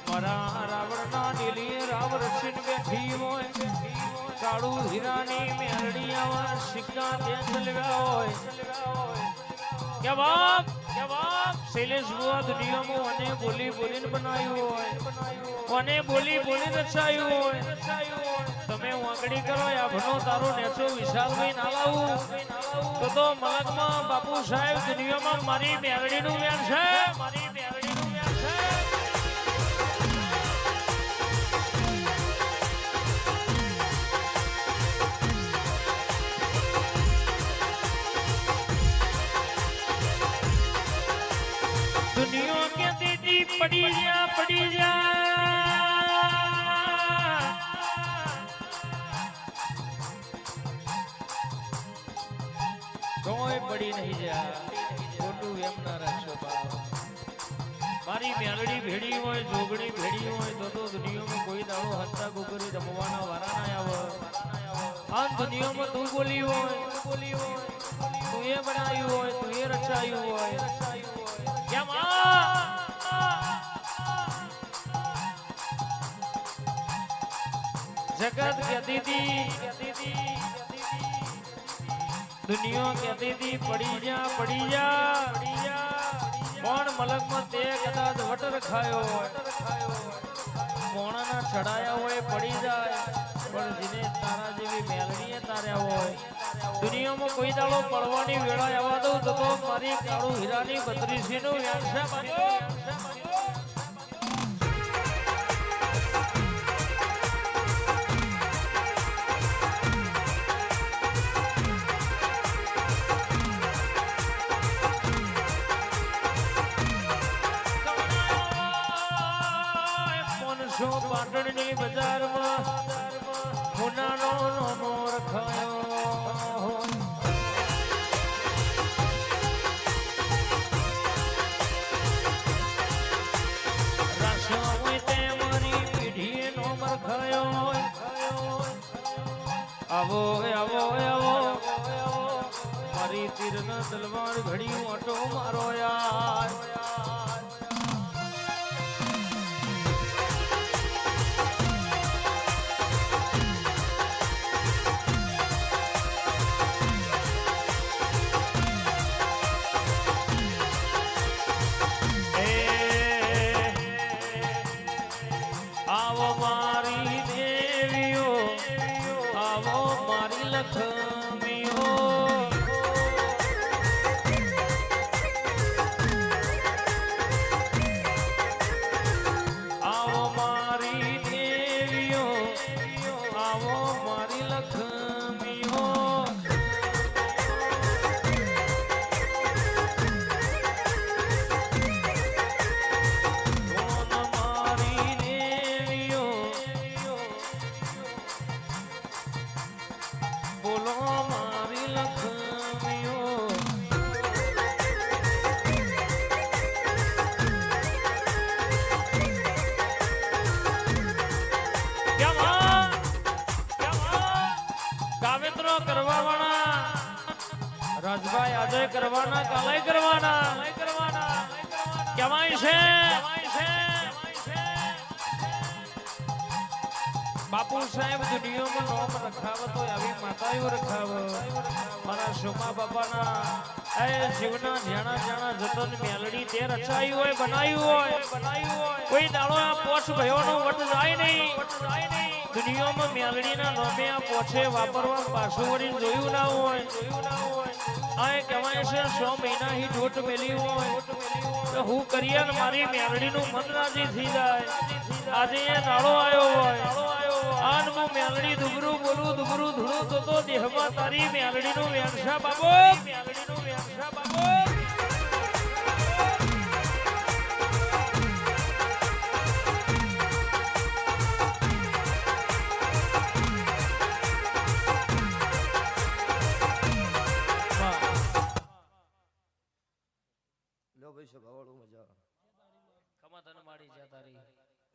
મારા રાવણના નીલી રાવ રક્ષિણ બેઠી હોય કાળું હીરાની મેરડી આવા સિક્કા તે ચલવ્યા હોય કે બાપ શૈલેષ બુઆ દુનિયામાં અને બોલી બોલીને બનાવ્યું હોય અને બોલી બોલી રચાયું હોય તમે વાંકડી કરો આ ભનો તારો નેચો વિશાલભાઈ ના લાવું તો મલકમાં બાપુ સાહેબ દુનિયામાં મારી મેરડીનું વ્યાન છે મારી મેરડીનું વ્યાન છે दुनिया के दीदी पड़ी जा कोई पड़ी नहीं जा फोटू एम ना रखो बाप मारी मेलड़ी भेड़ी होय जोगड़ी भेड़ी होय तो दुनिया में कोई दाड़ो हत्ता गुगरी रमवाना वारा ना आवे आन दुनिया में तू बोली होय तू ये बनाई होय तू ये रचाई होय क्या जगत कहती थी दुनिया कहती थी पड़ी जा कौन मलक में ते कदाच वटर खायो कोणा ना चढ़ाया होय पड़ी जाए पर जिने तारा जेवी मेलड़ी है तारे होय दुनिया में कोई दाड़ो पड़वानी वेळा आवा दो तो मारी काळू हीरानी 32 નું વ્યાંસા બાપુ મોનસો પાટણની બજારમાં મુનાનો નોમો રખાયો आवो आवो आवो मारी तीर न तलवार घड़ी ऑटो मारो यार आवो मारी देवियो आवो मारी लक्ष्मीओ आवो मारी देवियो आवो मारी लक्ष्मीओ बोलो मारी लक्ष्मीओ क्या कावेत्रो करवावाना राजभाई अजय करवाना कालाई करवाना क्या माइसे बापू साहेब दुनिया में नाम रखाव तो अभी माताओं रखाव मारा शोमा बाबा ना ए जीवना ध्याना जाना जतन मेलड़ी ते रचाई होय बनाई होय कोई दाड़ो आ पोछ भयो नो वट जाय नहीं दुनिया में मेलड़ी ना नामे आ पोछे वापरवा पाछो वरी जोયું ना होय आए कमाय से 100 महीना ही ढोट मेली होय तो हूँ करिया मारी मेलड़ी नु मन राजी थी जाए आज ये दाड़ो आयो होय आन मु मेलड़ी दुबरू बोलू दुबरू धुणू तो देहमा तारी मेलड़ी नु व्यांसा बाबो लो भाई सभावाळो मजा खमा तन माड़ी जा तारी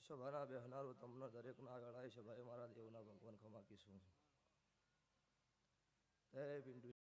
સભાના બેહનારો તમને દરેકના આગળ આવી છે ભાઈ મારા દેવના ભગવાન ખમા કીશું.